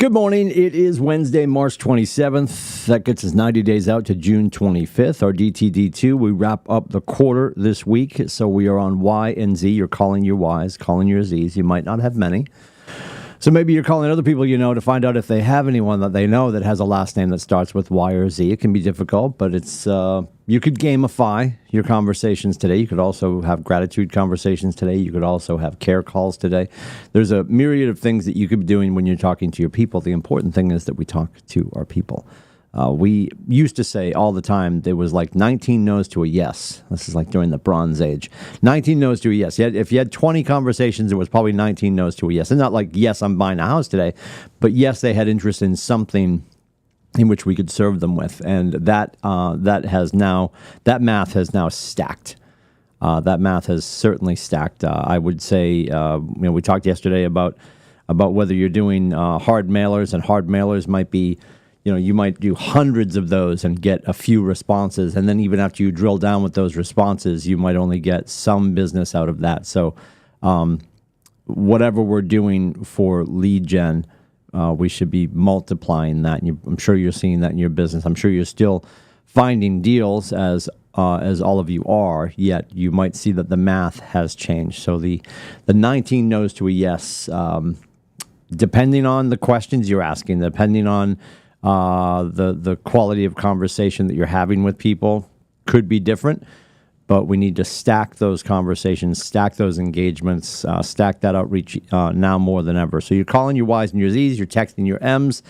Good morning. It is Wednesday, March 27th. That gets us 90 days out to June 25th. Our DTD2, we wrap up the quarter this week. So we are on Y and Z. You're calling your Ys, calling your Zs. You might not have many. So maybe you're calling other people you know to find out if they have anyone that they know that has a last name that starts with Y or Z. It can be difficult, but it's you could gamify your conversations today. You could also have gratitude conversations today. You could also have care calls today. There's a myriad of things that you could be doing when you're talking to your people. The important thing is that we talk to our people. We used to say all the time there was like 19 no's to a yes. This is like during the Bronze Age. 19 no's to a yes. If you had 20 conversations, it was probably 19 no's to a yes. And not like, yes, I'm buying a house today, but yes, they had interest in something in which we could serve them with. And that math has now stacked. That math has certainly stacked. I would say, we talked yesterday about whether you're doing hard mailers, and hard mailers might be, you might do hundreds of those and get a few responses. And then even after you drill down with those responses, you might only get some business out of that. So whatever we're doing for lead gen, we should be multiplying that. And I'm sure you're seeing that in your business. I'm sure you're still finding deals as all of you are, yet you might see that the math has changed. So the 19 no's to a yes, depending on the questions you're asking, depending on the quality of conversation that you're having with people could be different, but we need to stack those conversations, stack those engagements, stack that outreach now more than ever. So you're calling your Ys and your Zs, you're texting your Ms,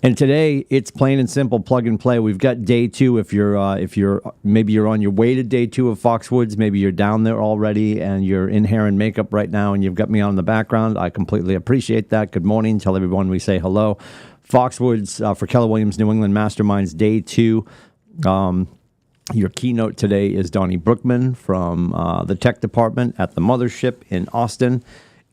and today it's plain and simple plug and play. We've got day two. If you're maybe you're on your way to day two of Foxwoods, maybe you're down there already and you're in hair and makeup right now, and you've got me on in the background. I completely appreciate that. Good morning. Tell everyone we say hello. Foxwoods for Keller Williams New England Masterminds Day 2. Your keynote today is Donnie Brookman from the tech department at the mothership in Austin.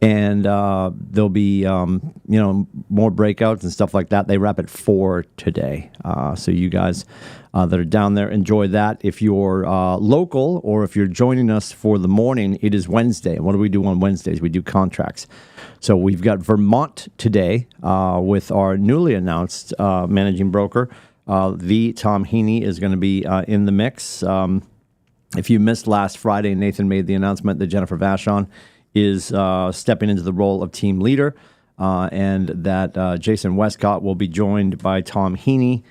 And there'll be, more breakouts and stuff like that. They wrap at 4 today. So you guys that are down there, enjoy that. If you're local or if you're joining us for the morning, it is Wednesday. And what do we do on Wednesdays? We do contracts. So we've got Vermont today with our newly announced managing broker. The Tom Heaney is going to be in the mix. If you missed last Friday, Nathan made the announcement that Jennifer Vachon is stepping into the role of team leader, and that Jason Westcott will be joined by Tom Heaney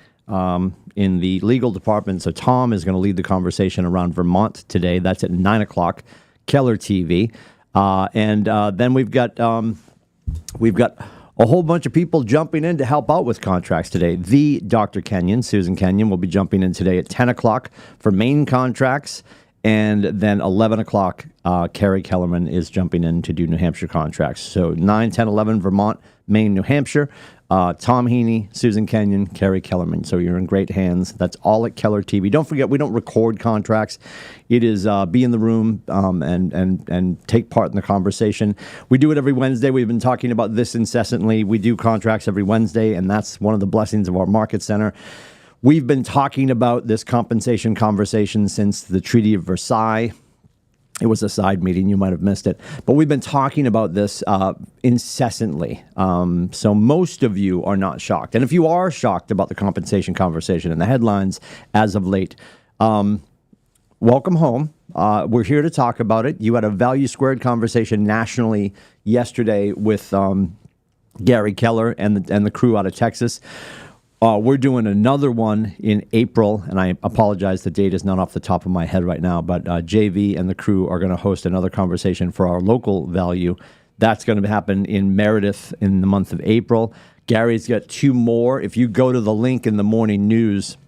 in the legal department. So Tom is going to lead the conversation around Vermont today. That's at 9 o'clock, Keller TV. And then we've got a whole bunch of people jumping in to help out with contracts today. The Dr. Kenyon, Susan Kenyon, will be jumping in today at 10 o'clock for Maine contracts. And then 11 o'clock, Carrie Kellerman is jumping in to do New Hampshire contracts. So 9, 10, 11, Vermont, Maine, New Hampshire. Tom Heaney, Susan Kenyon, Carrie Kellerman. So you're in great hands. That's all at Keller TV. Don't forget, we don't record contracts. It is be in the room and take part in the conversation. We do it every Wednesday. We've been talking about this incessantly. We do contracts every Wednesday, and that's one of the blessings of our market center. We've been talking about this compensation conversation since the Treaty of Versailles. It was a side meeting. You might have missed it. But we've been talking about this incessantly. So most of you are not shocked. And if you are shocked about the compensation conversation and the headlines as of late, welcome home. We're here to talk about it. You had a Value Squared conversation nationally yesterday with Gary Keller and the crew out of Texas. We're doing another one in April, and I apologize, the date is not off the top of my head right now, but JV and the crew are going to host another conversation for our local value. That's going to happen in Meredith in the month of April. Gary's got 2 more. If you go to the link in the morning news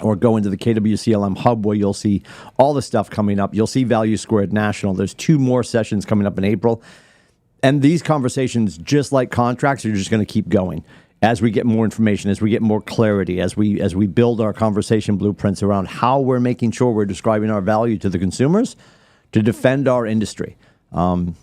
or go into the KWCLM hub where you'll see all the stuff coming up, you'll see Value Squared National. There's 2 more sessions coming up in April. And these conversations, just like contracts, are just going to keep going. As we get more information, as we get more clarity, as we build our conversation blueprints around how we're making sure we're describing our value to the consumers to defend our industry. I'm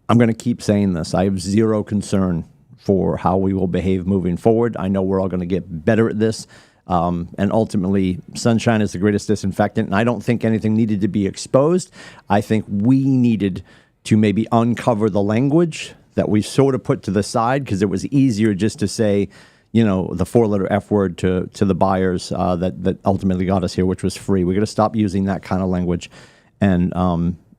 going to keep saying this. I have zero concern for how we will behave moving forward. I know we're all going to get better at this. And ultimately, sunshine is the greatest disinfectant. And I don't think anything needed to be exposed. I think we needed to maybe uncover the language that we sort of put to the side because it was easier just to say, you know, the 4-letter F word to the buyers that ultimately got us here, which was free. We're going to stop using that kind of language, and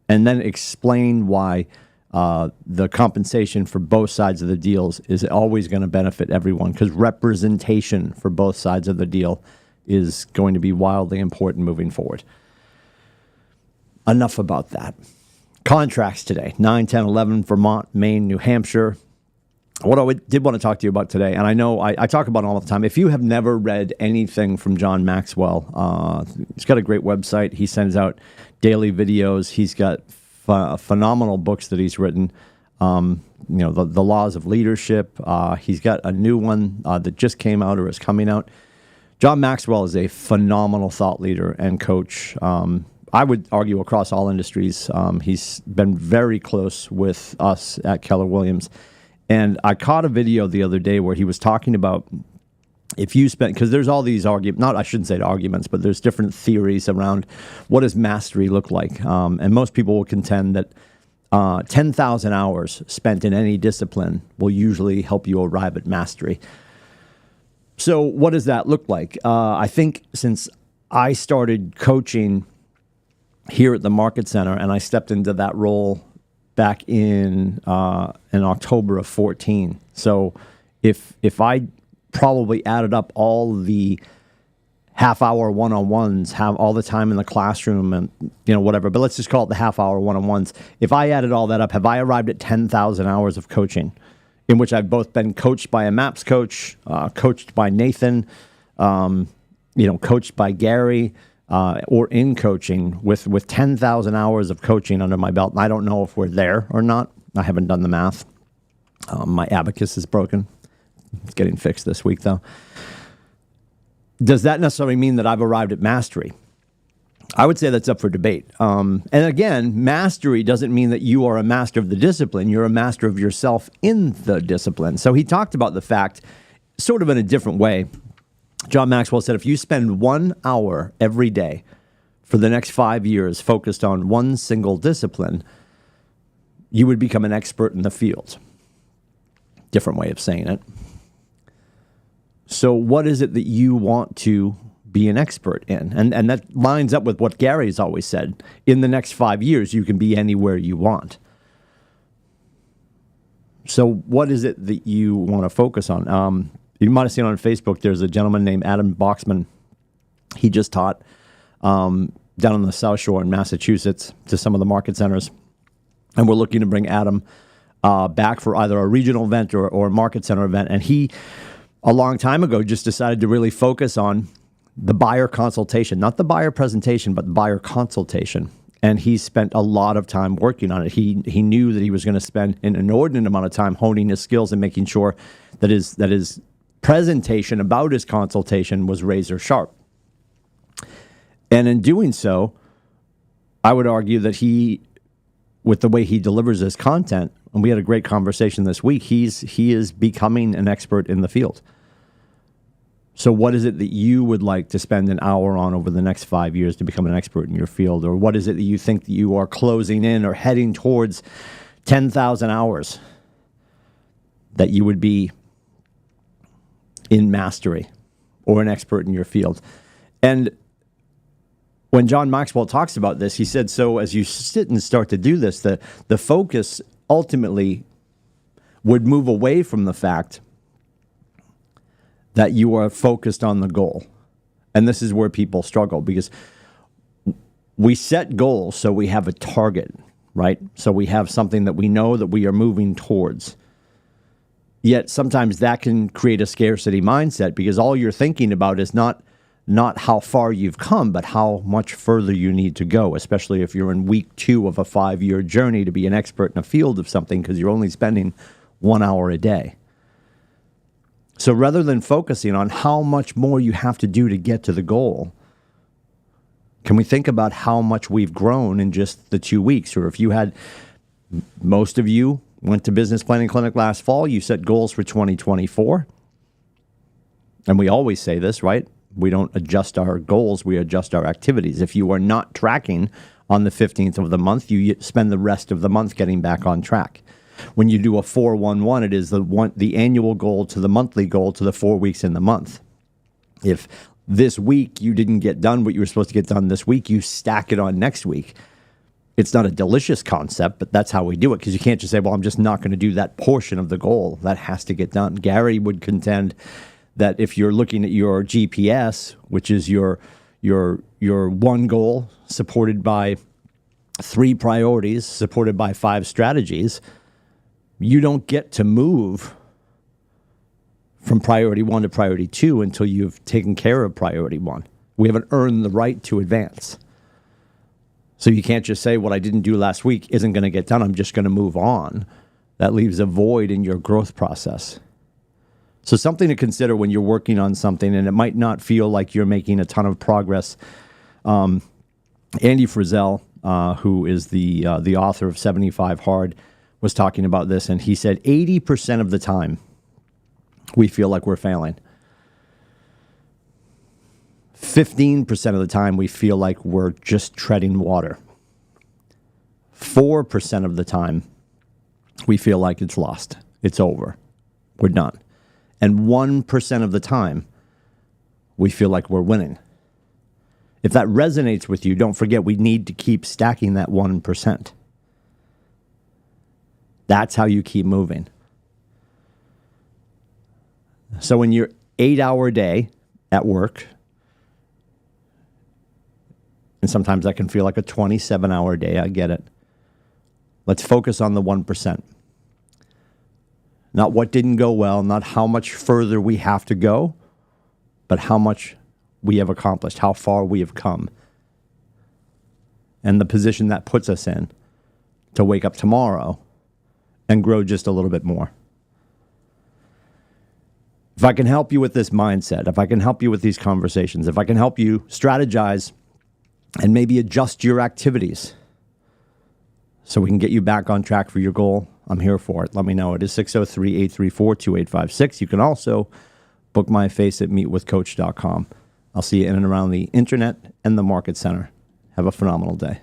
then explain why the compensation for both sides of the deals is always going to benefit everyone, because representation for both sides of the deal is going to be wildly important moving forward. Enough about that. Contracts today, 9, 10, 11, Vermont, Maine, New Hampshire. What I did want to talk to you about today, and I know I talk about it all the time. If you have never read anything from John Maxwell, he's got a great website. He sends out daily videos. He's got phenomenal books that he's written. You know, the Laws of Leadership. He's got a new one that just came out or is coming out. John Maxwell is a phenomenal thought leader and coach. I would argue across all industries. He's been very close with us at Keller Williams. And I caught a video the other day where he was talking about if you spend, because there's all these I shouldn't say arguments, but there's different theories around what does mastery look like. And most people will contend that 10,000 hours spent in any discipline will usually help you arrive at mastery. So what does that look like? I think since I started coaching here at the Market Center, and I stepped into that role back in October of 14. So if I probably added up all the half-hour one-on-ones, have all the time in the classroom and, you know, whatever, but let's just call it the half-hour one-on-ones. If I added all that up, have I arrived at 10,000 hours of coaching, in which I've both been coached by a MAPS coach, coached by Nathan, coached by Gary, or in coaching with 10,000 hours of coaching under my belt. And I don't know if we're there or not. I haven't done the math. My abacus is broken. It's getting fixed this week, though. Does that necessarily mean that I've arrived at mastery? I would say that's up for debate. And again, mastery doesn't mean that you are a master of the discipline. You're a master of yourself in the discipline. So he talked about the fact, sort of in a different way. John Maxwell said, if you spend 1 hour every day for the next 5 years focused on one single discipline, you would become an expert in the field. Different way of saying it. So what is it that you want to be an expert in? And that lines up with what Gary's always said. In the next 5 years, you can be anywhere you want. So what is it that you want to focus on? You might have seen on Facebook, there's a gentleman named Adam Boxman. He just taught down on the South Shore in Massachusetts to some of the market centers. And we're looking to bring Adam back for either a regional event or a market center event. And he, a long time ago, just decided to really focus on the buyer consultation, not the buyer presentation, but the buyer consultation. And he spent a lot of time working on it. He knew that he was going to spend an inordinate amount of time honing his skills and making sure that his presentation about his consultation was razor sharp. And in doing so, I would argue that he, with the way he delivers his content, and we had a great conversation this week, he is becoming an expert in the field. So what is it that you would like to spend an hour on over the next 5 years to become an expert in your field? Or what is it that you think that you are closing in or heading towards 10,000 hours that you would be in mastery or an expert in your field? And when John Maxwell talks about this, he said, so as you sit and start to do this, the focus ultimately would move away from the fact that you are focused on the goal. And this is where people struggle, because we set goals so we have a target, right? So we have something that we know that we are moving towards. Yet sometimes that can create a scarcity mindset, because all you're thinking about is not how far you've come, but how much further you need to go, especially if you're in week 2 of a 5-year journey to be an expert in a field of something, because you're only spending 1 hour a day. So rather than focusing on how much more you have to do to get to the goal, can we think about how much we've grown in just the 2 weeks? Or if you had, most of you went to Business Planning Clinic last fall, you set goals for 2024. And we always say this, right? We don't adjust our goals, we adjust our activities. If you are not tracking on the 15th of the month, you spend the rest of the month getting back on track. When you do a 4-1-1, it is the annual goal to the monthly goal to the 4 weeks in the month. If this week you didn't get done what you were supposed to get done this week, you stack it on next week. It's not a delicious concept, but that's how we do it, because you can't just say, well, I'm just not going to do that portion of the goal. That has to get done. Gary would contend that if you're looking at your GPS, which is your one goal supported by 3 priorities, supported by 5 strategies, you don't get to move from priority 1 to priority 2 until you've taken care of priority 1. We haven't earned the right to advance. So you can't just say, what I didn't do last week isn't going to get done. I'm just going to move on. That leaves a void in your growth process. So something to consider when you're working on something, and it might not feel like you're making a ton of progress. Andy Frizzell, who is the author of 75 Hard, was talking about this, and he said 80% of the time we feel like we're failing. 15% of the time we feel like we're just treading water. 4% of the time we feel like it's lost. It's over. We're done. And 1% of the time we feel like we're winning. If that resonates with you, don't forget we need to keep stacking that 1%. That's how you keep moving. So in your 8-hour day at work, and sometimes that can feel like a 27-hour day, I get it. Let's focus on the 1%. Not what didn't go well, not how much further we have to go, but how much we have accomplished, how far we have come, and the position that puts us in to wake up tomorrow and grow just a little bit more. If I can help you with this mindset, if I can help you with these conversations, if I can help you strategize and maybe adjust your activities so we can get you back on track for your goal, I'm here for it. Let me know. It is 603-834-2856. You can also book my face at meetwithcoach.com. I'll see you in and around the internet and the market center. Have a phenomenal day.